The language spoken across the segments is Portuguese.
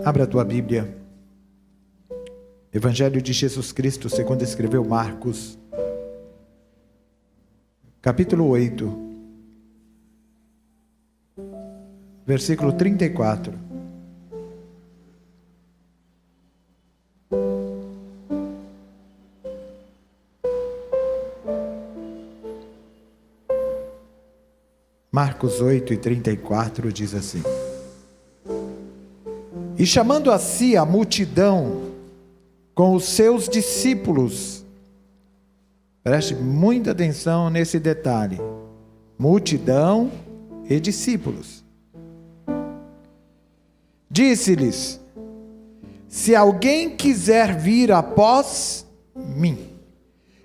Abra a tua Bíblia. Evangelho de Jesus Cristo, segundo escreveu Marcos, capítulo 8, versículo 34. Marcos 8 e 34 diz assim: E chamando a si a multidão com os seus discípulos, preste muita atenção nesse detalhe, multidão e discípulos, disse-lhes: Se alguém quiser vir após mim,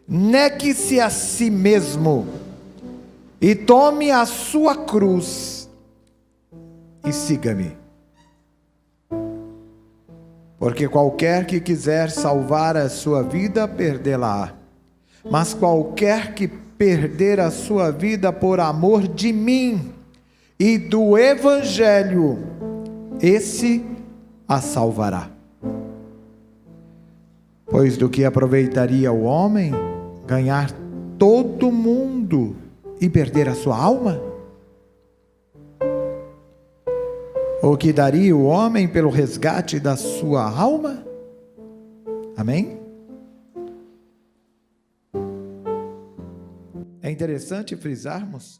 negue-se a si mesmo, e tome a sua cruz, e siga-me. Porque qualquer que quiser salvar a sua vida, perdê-la-á. Mas qualquer que perder a sua vida por amor de mim e do Evangelho, esse a salvará. Pois do que aproveitaria o homem ganhar todo o mundo e perder a sua alma? O que daria o homem pelo resgate da sua alma? Amém? É interessante frisarmos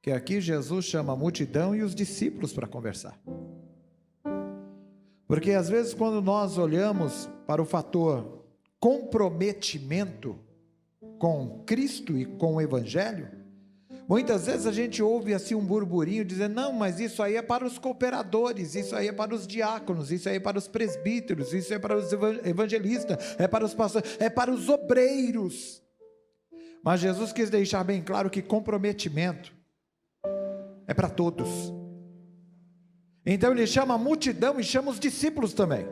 que aqui Jesus chama a multidão e os discípulos para conversar. Porque às vezes quando nós olhamos para o fator comprometimento com Cristo e com o Evangelho, muitas vezes a gente ouve assim um burburinho dizendo: não, mas isso aí é para os cooperadores, isso aí é para os diáconos, isso aí é para os presbíteros, isso é para os evangelistas, é para os pastores, é para os obreiros. Mas Jesus quis deixar bem claro que comprometimento é para todos. Então ele chama a multidão e chama os discípulos também.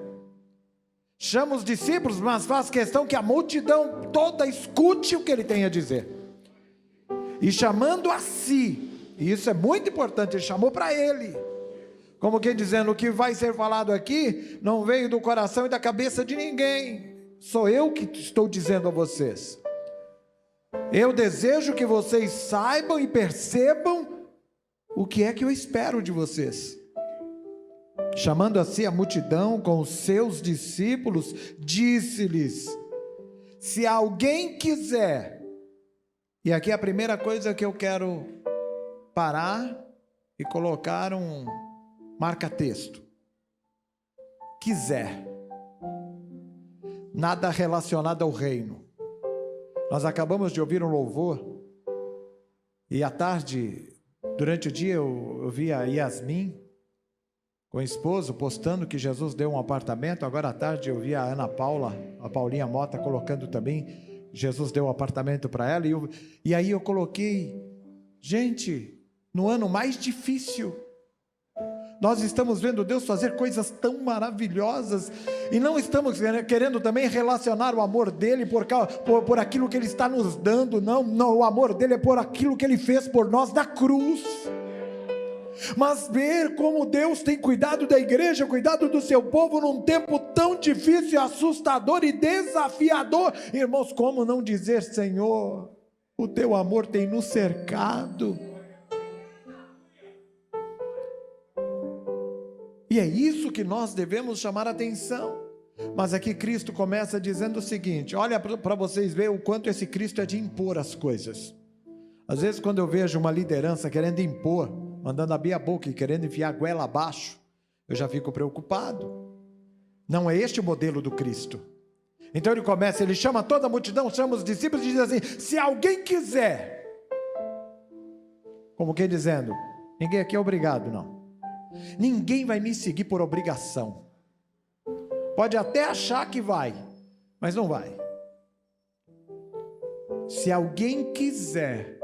Chama os discípulos, mas faz questão que a multidão toda escute o que ele tem a dizer. E chamando a si, e isso é muito importante, ele chamou para ele, como que dizendo: o que vai ser falado aqui não veio do coração e da cabeça de ninguém, sou eu que estou dizendo a vocês. Eu desejo que vocês saibam e percebam o que é que eu espero de vocês. Chamando a si a multidão com os seus discípulos, disse-lhes: se alguém quiser. E aqui a primeira coisa que eu quero parar e colocar um marca-texto. Quiser. Nada relacionado ao reino. Nós acabamos de ouvir um louvor, e à tarde, durante o dia, eu vi a Yasmin com o esposo postando que Jesus deu um apartamento. Agora à tarde eu vi a Ana Paula, a Paulinha Mota, colocando também: Jesus deu um apartamento para ela. E aí eu coloquei: gente, no ano mais difícil, nós estamos vendo Deus fazer coisas tão maravilhosas, e não estamos querendo também relacionar o amor dele por aquilo que ele está nos dando. Não, o amor dele é por aquilo que ele fez por nós na cruz. Mas ver como Deus tem cuidado da igreja, cuidado do seu povo num tempo tão difícil, assustador e desafiador. Irmãos, como não dizer: Senhor, o teu amor tem nos cercado. E é isso que nós devemos chamar a atenção. Mas aqui Cristo começa dizendo o seguinte: olha para vocês verem o quanto esse Cristo é de impor as coisas. Às vezes quando eu vejo uma liderança querendo impor, mandando abrir a boca e querendo enfiar a goela abaixo, eu já fico preocupado. Não é este o modelo do Cristo. Então ele chama toda a multidão, chama os discípulos e diz assim: se alguém quiser, como que dizendo, ninguém aqui é obrigado, não. Ninguém vai me seguir por obrigação. Pode até achar que vai, mas não vai. Se alguém quiser.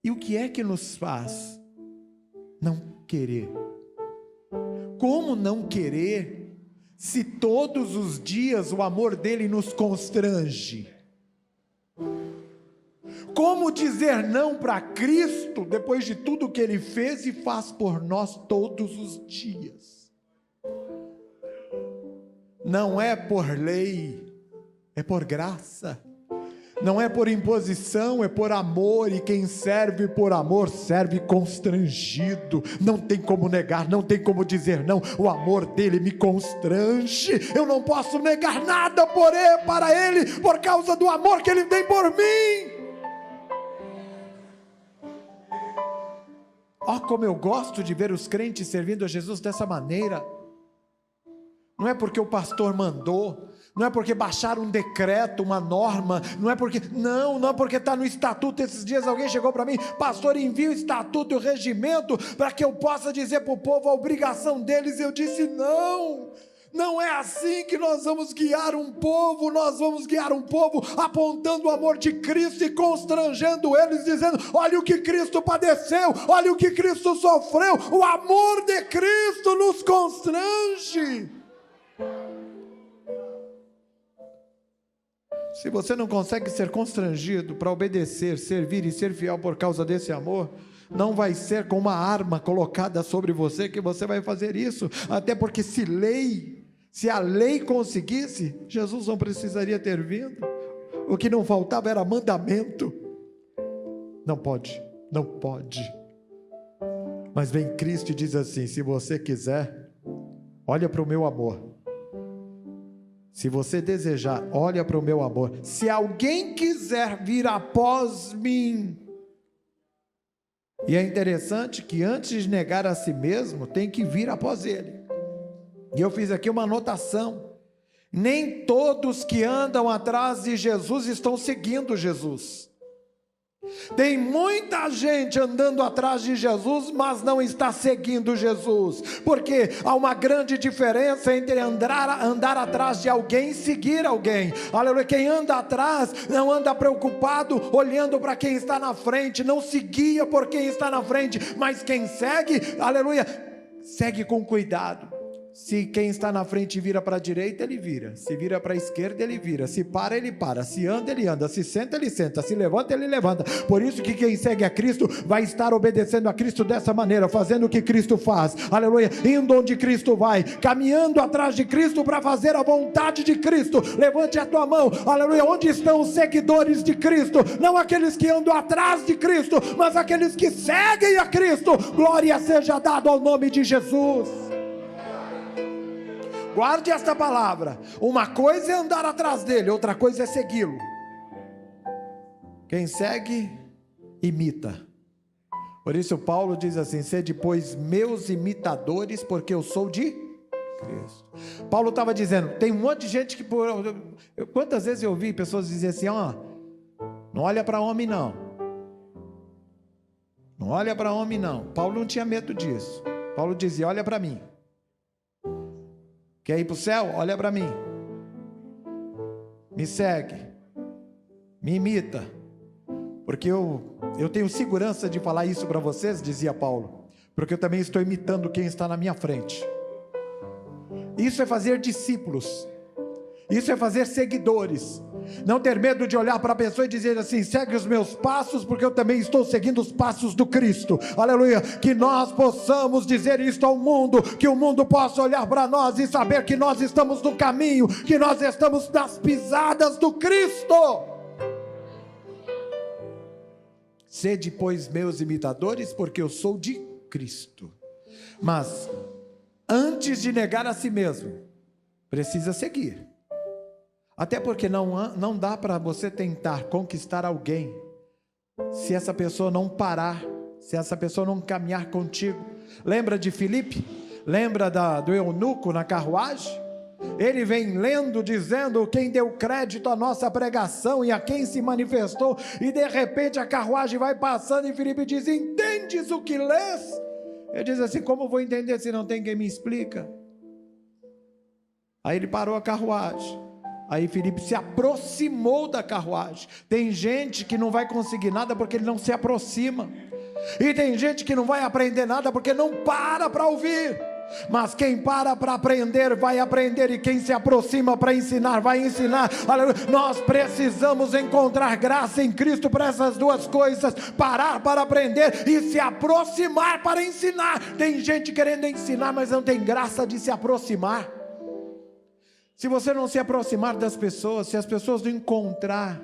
E o que é que nos faz não querer? Como não querer, se todos os dias o amor dele nos constrange? Como dizer não para Cristo, depois de tudo que ele fez e faz por nós todos os dias? não é por lei, é por graça. Não é por imposição, é por amor, e quem serve por amor, serve constrangido, não tem como negar, não tem como dizer não, o amor dele me constrange, eu não posso negar nada para ele, por causa do amor que ele tem por mim. Ó, como eu gosto de ver os crentes servindo a Jesus dessa maneira. Não é porque o pastor mandou, não é porque baixaram um decreto, uma norma, não é porque está no estatuto. Esses dias alguém chegou para mim: pastor, envia o estatuto e o regimento para que eu possa dizer para o povo a obrigação deles. Eu disse: não é assim que nós vamos guiar um povo. Nós vamos guiar um povo apontando o amor de Cristo e constrangendo eles, dizendo: olha o que Cristo padeceu, olha o que Cristo sofreu. O amor de Cristo nos constrange. Se você não consegue ser constrangido para obedecer, servir e ser fiel por causa desse amor, não vai ser com uma arma colocada sobre você que você vai fazer isso. Até porque se a lei conseguisse, Jesus não precisaria ter vindo. O que não faltava era mandamento. Não pode. Mas vem Cristo e diz assim: se você quiser, olha para o meu amor. Se você desejar, olha para o meu amor. Se alguém quiser vir após mim. E é interessante que antes de negar a si mesmo, tem que vir após ele. E eu fiz aqui uma anotação: nem todos que andam atrás de Jesus estão seguindo Jesus. Tem muita gente andando atrás de Jesus, mas não está seguindo Jesus, porque há uma grande diferença entre andar atrás de alguém e seguir alguém. Aleluia. Quem anda atrás não anda preocupado olhando para quem está na frente, não se guia por quem está na frente, mas quem segue, aleluia, segue com cuidado. Se quem está na frente vira para a direita, ele vira. Se vira para a esquerda, ele vira. Se para, ele para. Se anda, ele anda. Se senta, ele senta. Se levanta, ele levanta. Por isso que quem segue a Cristo vai estar obedecendo a Cristo dessa maneira, fazendo o que Cristo faz. Aleluia. Indo onde Cristo vai, caminhando atrás de Cristo para fazer a vontade de Cristo. Levante a tua mão. Aleluia. Onde estão os seguidores de Cristo? Não aqueles que andam atrás de Cristo, mas aqueles que seguem a Cristo. Glória seja dada ao nome de Jesus. Guarde esta palavra: uma coisa é andar atrás dele, outra coisa é segui-lo. Quem segue, imita. Por isso Paulo diz assim: sede pois meus imitadores, porque eu sou de Cristo. Paulo estava dizendo, tem um monte de gente que, quantas vezes eu ouvi pessoas dizer assim: não olha para homem não, não olha para homem não. Paulo não tinha medo disso. Paulo dizia: olha para mim. Quer ir para o céu? Olha para mim, me segue, me imita, porque eu tenho segurança de falar isso para vocês, dizia Paulo, porque eu também estou imitando quem está na minha frente. Isso é fazer discípulos, isso é fazer seguidores. Não ter medo de olhar para a pessoa e dizer assim: segue os meus passos, porque eu também estou seguindo os passos do Cristo. Aleluia. Que nós possamos dizer isto ao mundo, que o mundo possa olhar para nós e saber que nós estamos no caminho, que nós estamos nas pisadas do Cristo. Sede pois meus imitadores, porque eu sou de Cristo. Mas antes de negar a si mesmo, precisa seguir. Até porque não dá para você tentar conquistar alguém se essa pessoa não parar, se essa pessoa não caminhar contigo. Lembra de Filipe? Lembra do eunuco na carruagem? Ele vem lendo, dizendo quem deu crédito à nossa pregação e a quem se manifestou, e de repente a carruagem vai passando e Filipe diz: entendes o que lês? Ele diz assim: como vou entender se não tem quem me explica? Aí ele parou a carruagem. Aí Filipe se aproximou da carruagem. Tem gente que não vai conseguir nada porque ele não se aproxima. E tem gente que não vai aprender nada porque não para ouvir. Mas quem para aprender, vai aprender. E quem se aproxima para ensinar, vai ensinar. Aleluia. Nós precisamos encontrar graça em Cristo para essas duas coisas: parar para aprender e se aproximar para ensinar. Tem gente querendo ensinar, mas não tem graça de se aproximar. Se você não se aproximar das pessoas, se as pessoas não encontrar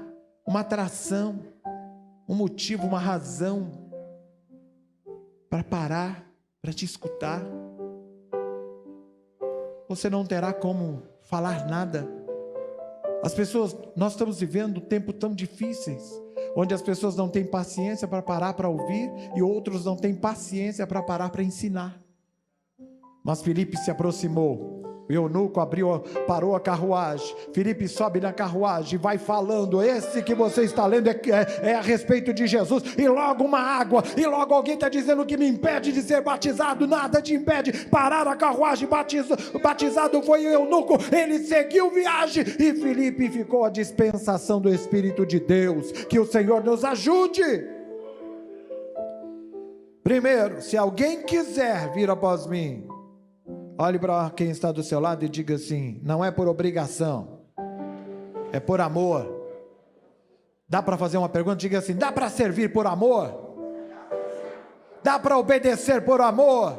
uma atração, um motivo, uma razão para parar, para te escutar, você não terá como falar nada. As pessoas, nós estamos vivendo tempos tão difíceis, onde as pessoas não têm paciência para parar para ouvir, e outros não têm paciência para parar para ensinar. Mas Filipe se aproximou, o eunuco parou a carruagem. Filipe sobe na carruagem e vai falando: esse que você está lendo é a respeito de Jesus. E logo uma água, e logo alguém está dizendo: que me impede de ser batizado? Nada te impede. Parar a carruagem, batizado foi o eunuco. Ele seguiu viagem, e Filipe ficou à dispensação do Espírito de Deus. Que o Senhor nos ajude. Primeiro, se alguém quiser vir após mim, olhe para quem está do seu lado e diga assim: não é por obrigação, é por amor. Dá para fazer uma pergunta? Diga assim: dá para servir por amor? Dá para obedecer por amor?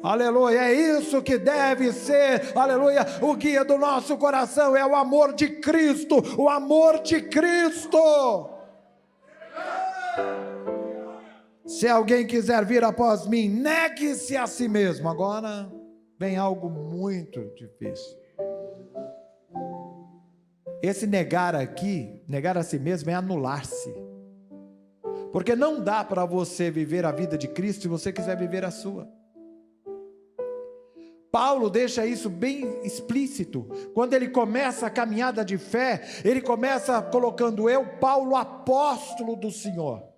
Aleluia, é isso que deve ser, aleluia, o guia do nosso coração, é o amor de Cristo, o amor de Cristo. Se alguém quiser vir após mim, negue-se a si mesmo. Agora vem algo muito difícil. Esse negar aqui, negar a si mesmo, é anular-se. Porque não dá para você viver a vida de Cristo se você quiser viver a sua. Paulo deixa isso bem explícito. Quando ele começa a caminhada de fé, ele começa colocando: eu, Paulo, apóstolo do Senhor.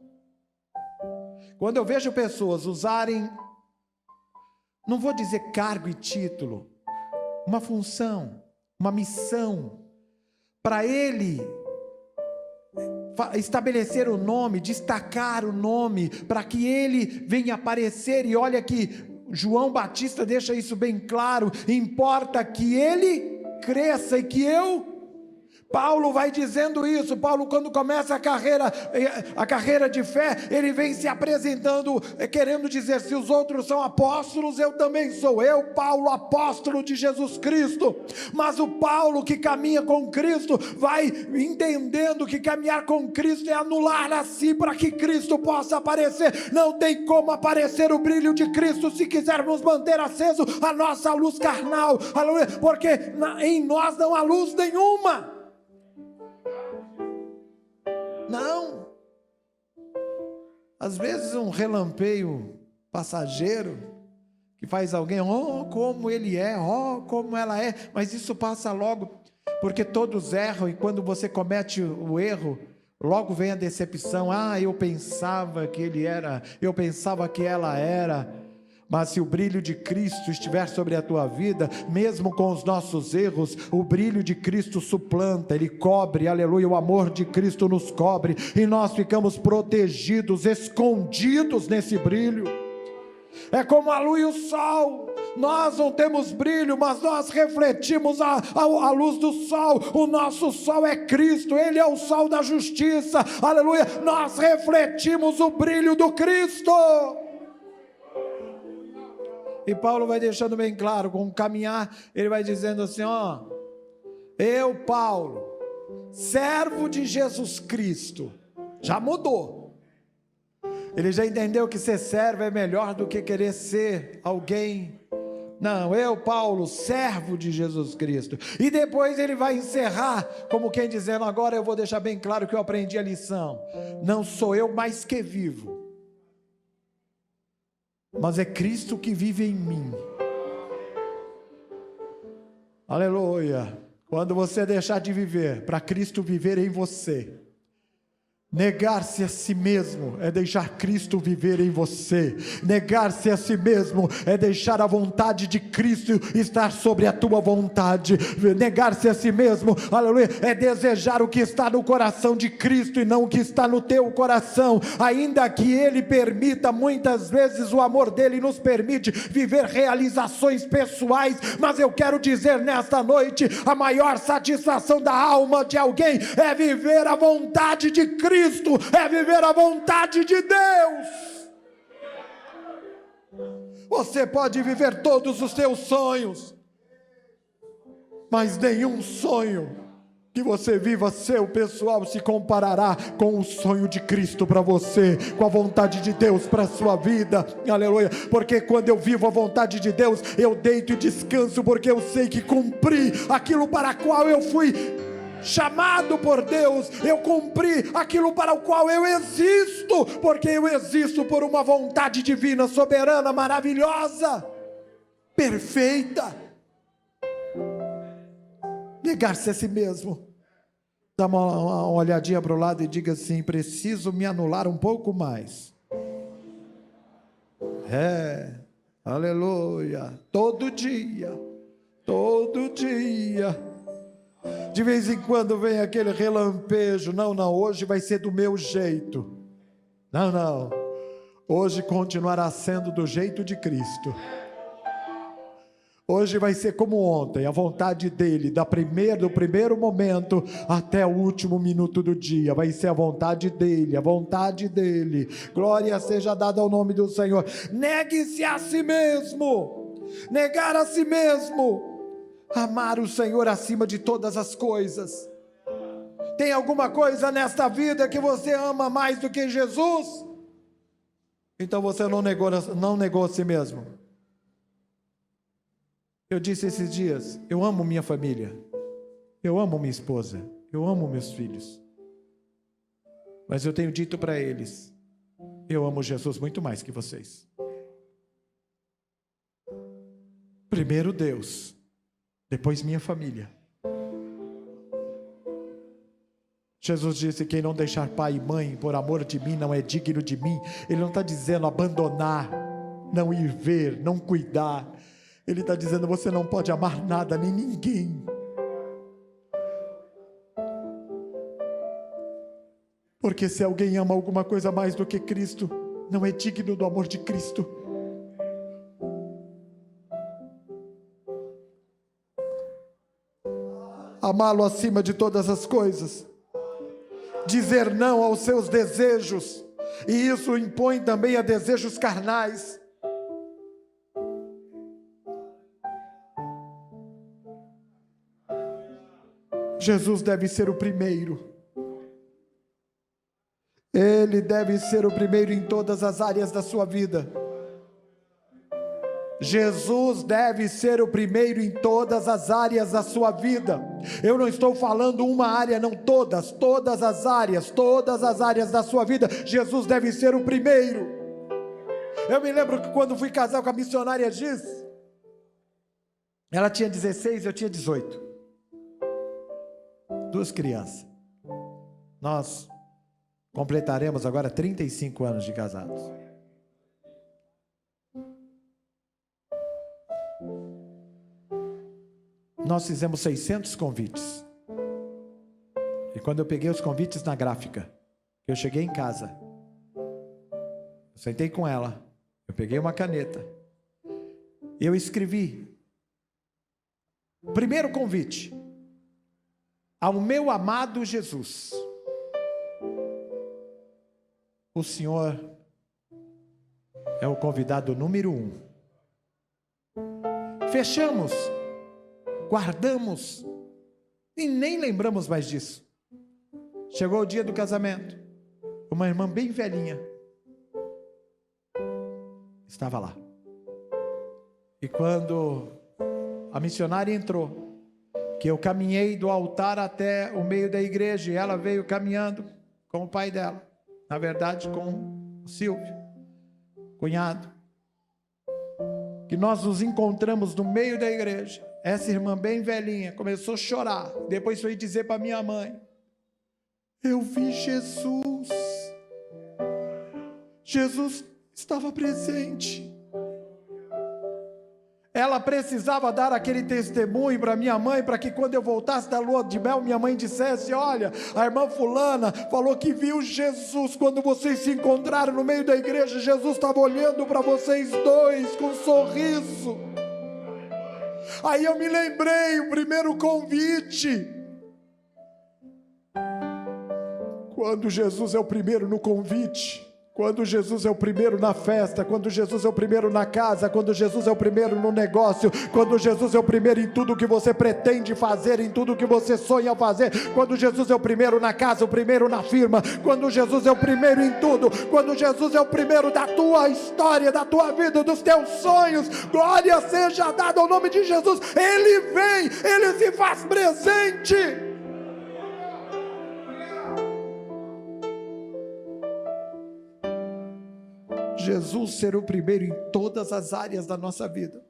Quando eu vejo pessoas usarem, não vou dizer cargo e título, uma função, uma missão, para ele estabelecer o nome, destacar o nome, para que ele venha aparecer. E olha que João Batista deixa isso bem claro: importa que ele cresça e que eu... Paulo vai dizendo isso. Paulo, quando começa a carreira de fé, ele vem se apresentando, querendo dizer: se os outros são apóstolos, eu também sou. Eu, Paulo, apóstolo de Jesus Cristo. Mas o Paulo que caminha com Cristo, vai entendendo que caminhar com Cristo é anular a si, para que Cristo possa aparecer. Não tem como aparecer o brilho de Cristo se quisermos manter aceso a nossa luz carnal, porque em nós não há luz nenhuma. Não. Às vezes um relampeio passageiro que faz alguém: oh, como ele é, oh, como ela é, mas isso passa logo, porque todos erram, e quando você comete o erro, logo vem a decepção. Ah, eu pensava que ele era, eu pensava que ela era. Mas se o brilho de Cristo estiver sobre a tua vida, mesmo com os nossos erros, o brilho de Cristo suplanta, ele cobre, aleluia, o amor de Cristo nos cobre, e nós ficamos protegidos, escondidos nesse brilho. É como a luz e o sol. Nós não temos brilho, mas nós refletimos a luz do sol. O nosso sol é Cristo, ele é o sol da justiça, aleluia. Nós refletimos o brilho do Cristo. E Paulo vai deixando bem claro, com o caminhar, ele vai dizendo assim: ó, eu, Paulo, servo de Jesus Cristo. Já mudou. Ele já entendeu que ser servo é melhor do que querer ser alguém. Não, eu, Paulo, servo de Jesus Cristo. E depois ele vai encerrar, como quem dizendo: agora eu vou deixar bem claro que eu aprendi a lição. Não sou eu mais que vivo, mas é Cristo que vive em mim. Aleluia. Quando você deixar de viver para Cristo viver em você, negar-se a si mesmo é deixar Cristo viver em você. Negar-se a si mesmo é deixar a vontade de Cristo estar sobre a tua vontade. Negar-se a si mesmo, aleluia, é desejar o que está no coração de Cristo e não o que está no teu coração. Ainda que Ele permita, muitas vezes o amor dEle nos permite viver realizações pessoais, mas eu quero dizer nesta noite, a maior satisfação da alma de alguém é viver a vontade de Cristo, é viver a vontade de Deus. Você pode viver todos os seus sonhos, mas nenhum sonho que você viva seu pessoal se comparará com o sonho de Cristo para você, com a vontade de Deus para a sua vida, aleluia, porque quando eu vivo a vontade de Deus, eu deito e descanso, porque eu sei que cumpri aquilo para o qual eu fui chamado por Deus, eu cumpri aquilo para o qual eu existo, porque eu existo por uma vontade divina, soberana, maravilhosa, perfeita. Negar-se a si mesmo. Dá uma olhadinha para o lado e diga assim: preciso me anular um pouco mais. Aleluia. Todo dia. De vez em quando vem aquele relampejo. Não, hoje vai ser do meu jeito. Não. Hoje continuará sendo do jeito de Cristo. Hoje vai ser como ontem, a vontade dele, do primeiro momento até o último minuto do dia, vai ser a vontade dele, glória seja dada ao nome do Senhor. Negue-se a si mesmo, negar a si mesmo, amar o Senhor acima de todas as coisas. Tem alguma coisa nesta vida que você ama mais do que Jesus? Então você não negou a si mesmo. Eu disse esses dias, eu amo minha família, eu amo minha esposa, eu amo meus filhos, mas eu tenho dito para eles, eu amo Jesus muito mais que vocês. Primeiro Deus, depois minha família. Jesus disse: quem não deixar pai e mãe por amor de mim não é digno de mim. Ele não está dizendo abandonar, não ir ver, não cuidar. Ele está dizendo: você não pode amar nada nem ninguém, porque se alguém ama alguma coisa mais do que Cristo, não é digno do amor de Cristo. Amá-lo acima de todas as coisas, dizer não aos seus desejos, e isso impõe também a desejos carnais. Jesus deve ser o primeiro. Ele deve ser o primeiro em todas as áreas da sua vida. Jesus deve ser o primeiro em todas as áreas da sua vida. Eu não estou falando uma área, não, todas as áreas da sua vida, Jesus deve ser o primeiro. Eu me lembro que quando fui casar com a missionária Giz, ela tinha 16, eu tinha 18. 2 crianças. Nós completaremos agora 35 anos de casados. Nós fizemos 600 convites. E quando eu peguei os convites na gráfica, eu cheguei em casa, eu sentei com ela, eu peguei uma caneta, eu escrevi: primeiro convite, ao meu amado Jesus, o Senhor é o convidado número 1. Fechamos, guardamos e nem lembramos mais disso. Chegou o dia do casamento, uma irmã bem velhinha estava lá. E quando a missionária entrou, que eu caminhei do altar até o meio da igreja, e ela veio caminhando com o pai dela, na verdade com o Silvio, cunhado, que nós nos encontramos no meio da igreja. Essa irmã bem velhinha começou a chorar, depois foi dizer para minha mãe: eu vi Jesus, Jesus estava presente. Ela precisava dar aquele testemunho para minha mãe, para que quando eu voltasse da lua de mel, minha mãe dissesse: olha, a irmã fulana falou que viu Jesus quando vocês se encontraram no meio da igreja. Jesus estava olhando para vocês dois com um sorriso. Aí eu me lembrei, o primeiro convite, quando Jesus é o primeiro no convite, Quando Jesus é o primeiro na festa, quando Jesus é o primeiro na casa, quando Jesus é o primeiro no negócio, quando Jesus é o primeiro em tudo que você pretende fazer, em tudo que você sonha fazer, quando Jesus é o primeiro na casa, o primeiro na firma, quando Jesus é o primeiro em tudo, quando Jesus é o primeiro da tua história, da tua vida, dos teus sonhos, glória seja dada ao nome de Jesus. Ele vem, Ele se faz presente. Jesus ser o primeiro em todas as áreas da nossa vida.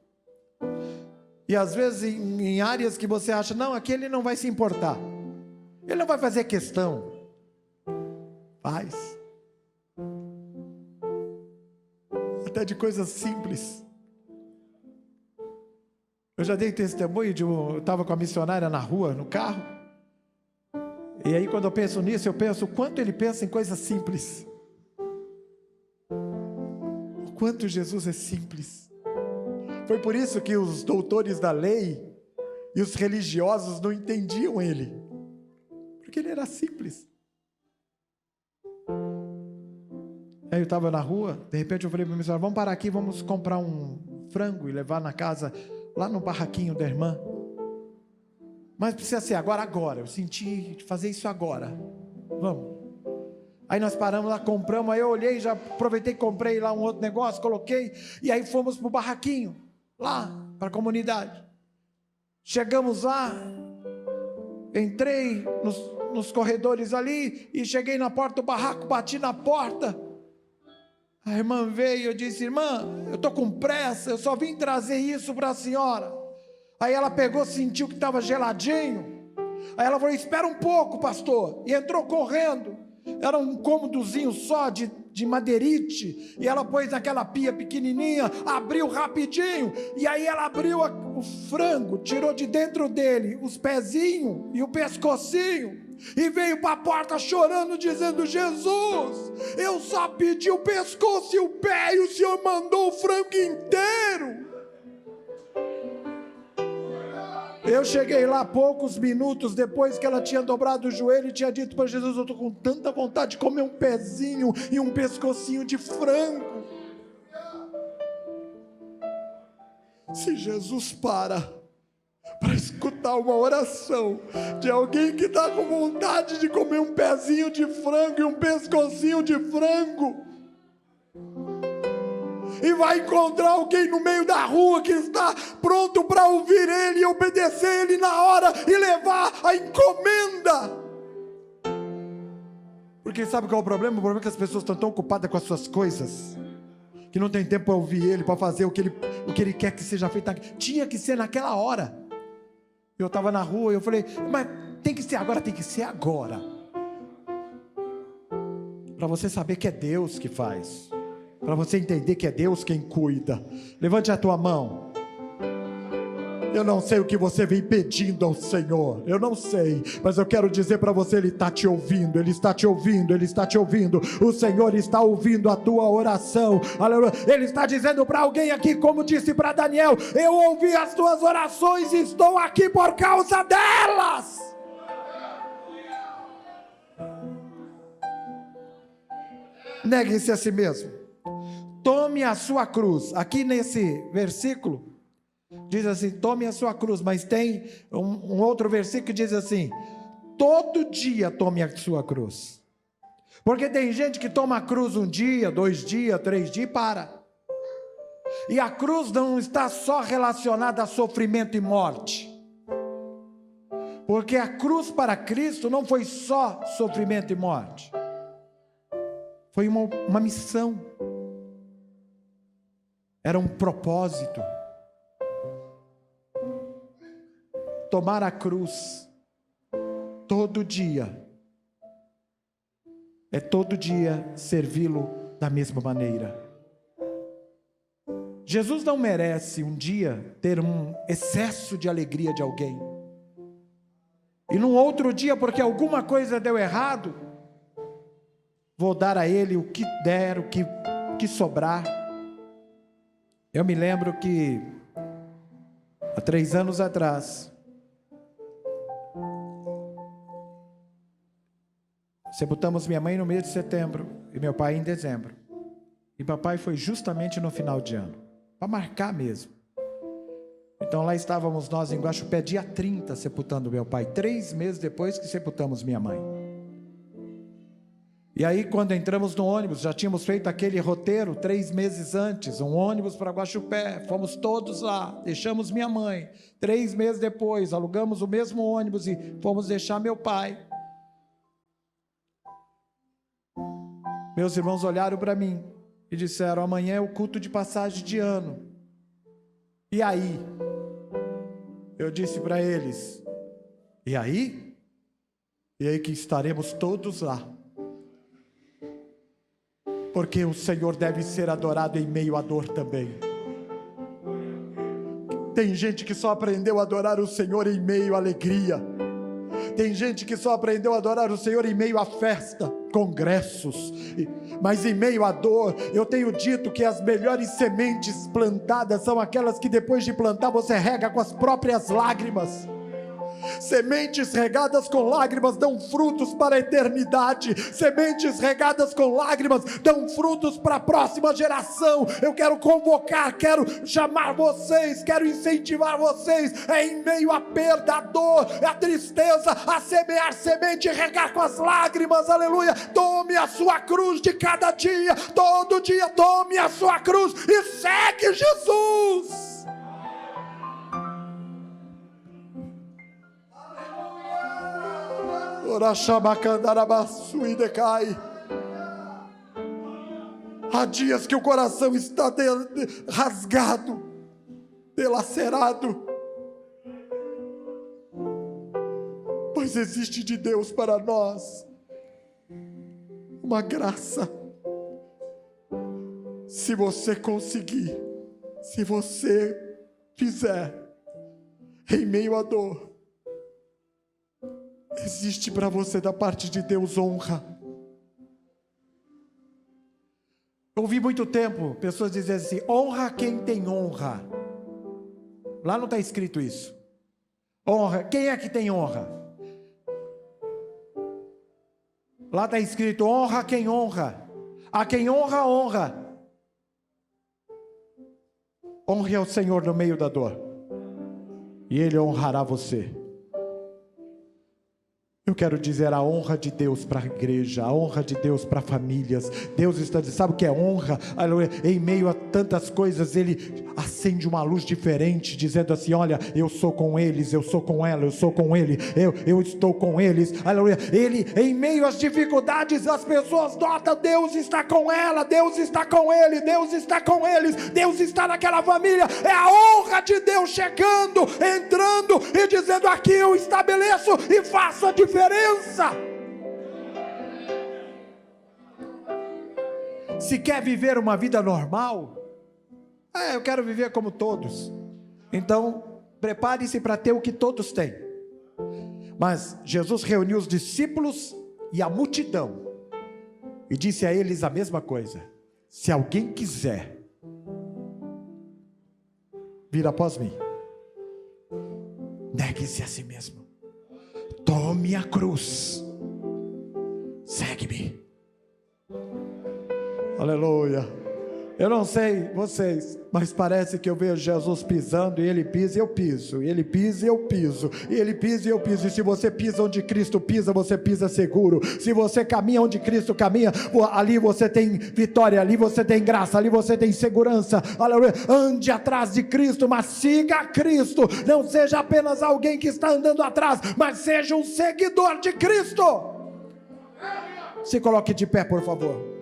E às vezes em áreas que você acha, não, aqui ele não vai se importar, ele não vai fazer questão. Faz. Até de coisas simples. Eu já dei testemunho eu estava com a missionária na rua, no carro. E aí quando eu penso nisso, eu penso o quanto ele pensa em coisas simples. Quanto Jesus é simples. Foi por isso que os doutores da lei e os religiosos não entendiam ele, porque ele era simples. Aí eu estava na rua, de repente eu falei para a missionária, vamos parar aqui, vamos comprar um frango e levar na casa, lá no barraquinho da irmã. Mas precisa ser agora, eu senti fazer isso agora. Vamos. Aí nós paramos lá, compramos, aí eu olhei, já aproveitei, comprei lá um outro negócio, coloquei, e aí fomos para o barraquinho, lá, para a comunidade. Chegamos lá, entrei nos corredores ali, e cheguei na porta do barraco, bati na porta. A irmã veio, eu disse, irmã, eu estou com pressa, eu só vim trazer isso para a senhora. Aí ela pegou, sentiu que estava geladinho, aí ela falou, espera um pouco, pastor, e entrou correndo. Era um cômodozinho só de madeirite, e ela pôs naquela pia pequenininha, abriu rapidinho, e aí ela abriu o frango, tirou de dentro dele os pezinhos e o pescocinho, e veio para a porta chorando, dizendo, Jesus, eu só pedi o pescoço e o pé, e o Senhor mandou o frango inteiro. Eu cheguei lá poucos minutos depois que ela tinha dobrado o joelho e tinha dito para Jesus, eu estou com tanta vontade de comer um pezinho e um pescocinho de frango. Se Jesus para escutar uma oração de alguém que está com vontade de comer um pezinho de frango e um pescocinho de frango, e vai encontrar alguém no meio da rua que está pronto para ouvir ele e obedecer ele na hora e levar a encomenda. Porque sabe qual é o problema? O problema é que as pessoas estão tão ocupadas com as suas coisas que não tem tempo para ouvir ele, para fazer o que ele quer que seja feito. Tinha que ser naquela hora. Eu estava na rua e eu falei, mas tem que ser agora, para você saber que é Deus que faz, para você entender que é Deus quem cuida. Levante a tua mão. Eu não sei o que você vem pedindo ao Senhor, eu não sei, mas eu quero dizer para você, Ele está te ouvindo, Ele está te ouvindo, Ele está te ouvindo. O Senhor está ouvindo a tua oração, aleluia. Ele está dizendo para alguém aqui, como disse para Daniel, eu ouvi as tuas orações e estou aqui por causa delas. Negue-se a si mesmo, tome a sua cruz. Aqui nesse versículo diz assim, tome a sua cruz, mas tem um outro versículo que diz assim, todo dia tome a sua cruz. Porque tem gente que toma a cruz um dia, 2 dias, 3 dias e para. E a cruz não está só relacionada a sofrimento e morte, porque a cruz para Cristo não foi só sofrimento e morte, foi uma missão, era um propósito. Tomar a cruz todo dia é todo dia servi-lo da mesma maneira. Jesus não merece um dia ter um excesso de alegria de alguém e num outro dia, porque alguma coisa deu errado, vou dar a ele o que der, o que sobrar. Eu me lembro que há 3 anos atrás, Sepultamos minha mãe no mês de setembro e meu pai em dezembro. E papai foi justamente no final de ano, para marcar mesmo. Então lá estávamos nós em Guaxupé, dia 30, sepultando meu pai, 3 meses depois que sepultamos minha mãe. E aí quando entramos no ônibus, já tínhamos feito aquele roteiro 3 meses antes, um ônibus para Guaxupé, fomos todos lá, deixamos minha mãe. 3 meses depois, alugamos o mesmo ônibus e fomos deixar meu pai. Meus irmãos olharam para mim e disseram: amanhã é o culto de passagem de ano. E aí? Eu disse para eles: e aí? E aí que estaremos todos lá. Porque o Senhor deve ser adorado em meio à dor também. Tem gente que só aprendeu a adorar o Senhor em meio à alegria. Tem gente que só aprendeu a adorar o Senhor em meio à festa, congressos, mas em meio à dor. Eu tenho dito que as melhores sementes plantadas são aquelas que depois de plantar você rega com as próprias lágrimas. Sementes regadas com lágrimas dão frutos para a eternidade. Sementes regadas com lágrimas dão frutos para a próxima geração. Eu quero convocar, quero chamar vocês, quero incentivar vocês, em meio à perda, à dor, à tristeza, a semear semente e regar com as lágrimas. Aleluia. Tome a sua cruz de cada dia, todo dia tome a sua cruz e segue Jesus. Há dias que o coração está rasgado, dilacerado, mas existe de Deus para nós uma graça. Se você conseguir, se você fizer, em meio à dor, existe para você da parte de Deus honra. Eu ouvi muito tempo pessoas dizendo assim: honra quem tem honra. Lá não está escrito isso. Honra, quem é que tem honra? Lá está escrito: honra quem honra. A quem honra, honra. Honre ao Senhor no meio da dor, e Ele honrará você. Eu quero dizer a honra de Deus para a igreja, a honra de Deus para famílias. Deus está dizendo, sabe o que é honra? Aleluia. Em meio a tantas coisas, Ele acende uma luz diferente, dizendo assim: olha, eu sou com eles, eu sou com ela, eu sou com ele, eu estou com eles. Aleluia. Ele, em meio às dificuldades, as pessoas notam: Deus está com ela, Deus está com ele, Deus está com eles, Deus está naquela família. É a honra de Deus chegando, entrando e dizendo: aqui eu estabeleço e faço a diferença. Se quer viver uma vida normal, eu quero viver como todos. Então, prepare-se para ter o que todos têm. Mas Jesus reuniu os discípulos e a multidão e disse a eles a mesma coisa: se alguém quiser vir após mim, negue-se a si mesmo, tome a cruz, segue-me. Aleluia. Eu não sei vocês, mas parece que eu vejo Jesus pisando, e Ele pisa e eu piso, e Ele pisa e eu piso, e Ele pisa e eu piso. E se você pisa onde Cristo pisa, você pisa seguro. Se você caminha onde Cristo caminha, ali você tem vitória, ali você tem graça, ali você tem segurança. Aleluia. Ande atrás de Cristo, mas siga Cristo. Não seja apenas alguém que está andando atrás, mas seja um seguidor de Cristo. Se coloque de pé, por favor.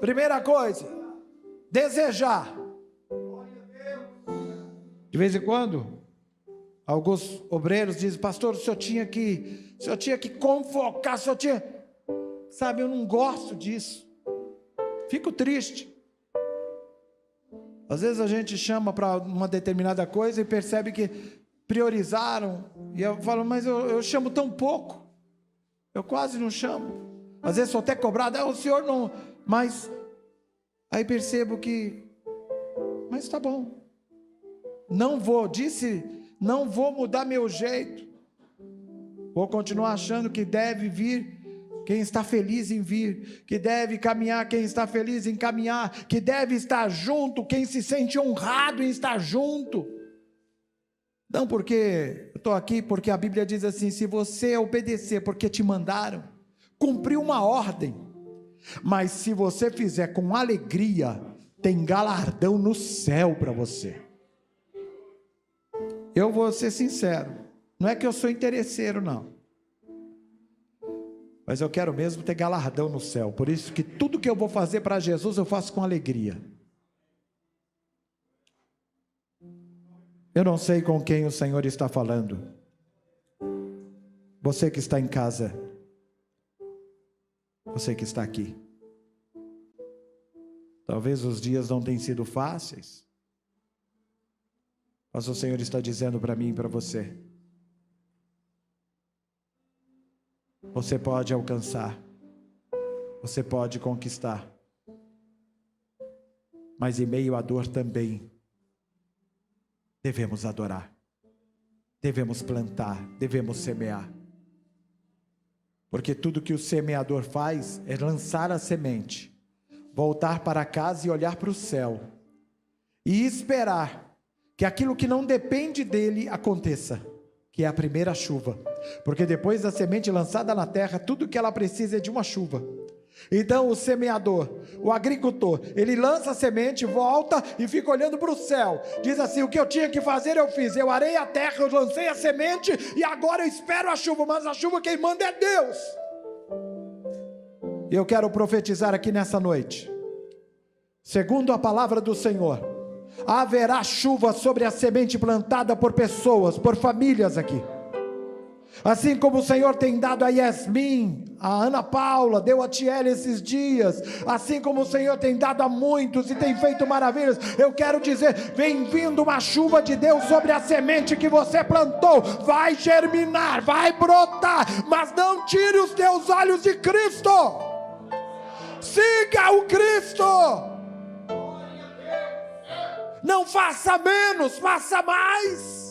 Primeira coisa, desejar. De vez em quando, alguns obreiros dizem: pastor, o senhor tinha que convocar, sabe, eu não gosto disso, fico triste. Às vezes a gente chama para uma determinada coisa e percebe que priorizaram, e eu falo: mas eu chamo tão pouco, eu quase não chamo. Às vezes sou até cobrado: o senhor não... Mas aí percebo que, mas está bom, não vou mudar meu jeito, vou continuar achando que deve vir quem está feliz em vir, que deve caminhar quem está feliz em caminhar, que deve estar junto quem se sente honrado em estar junto. Não porque eu estou aqui, porque a Bíblia diz assim: se você obedecer porque te mandaram, cumpriu uma ordem, mas se você fizer com alegria, tem galardão no céu para você. Eu vou ser sincero, não é que eu sou interesseiro não, mas eu quero mesmo ter galardão no céu. Por isso que tudo que eu vou fazer para Jesus, eu faço com alegria. Eu não sei com quem o Senhor está falando. Você que está em casa, você que está aqui, talvez os dias não tenham sido fáceis, mas o Senhor está dizendo para mim e para você: você pode alcançar, você pode conquistar, mas em meio à dor também devemos adorar, devemos plantar, devemos semear, porque tudo que o semeador faz é lançar a semente, voltar para casa e olhar para o céu e esperar que aquilo que não depende dele aconteça, que é a primeira chuva, porque depois da semente lançada na terra, tudo que ela precisa é de uma chuva. Então o semeador, o agricultor, ele lança a semente, volta e fica olhando para o céu, diz assim: o que eu tinha que fazer eu fiz, eu arei a terra, eu lancei a semente e agora eu espero a chuva, mas a chuva quem manda é Deus. E eu quero profetizar aqui nessa noite, segundo a palavra do Senhor, haverá chuva sobre a semente plantada por pessoas, por famílias aqui. Assim como o Senhor tem dado a Yasmin, a Ana Paula, deu a Tiele esses dias, assim como o Senhor tem dado a muitos e tem feito maravilhas, eu quero dizer: vem vindo uma chuva de Deus sobre a semente que você plantou, vai germinar, vai brotar, mas não tire os teus olhos de Cristo, siga o Cristo, não faça menos, faça mais.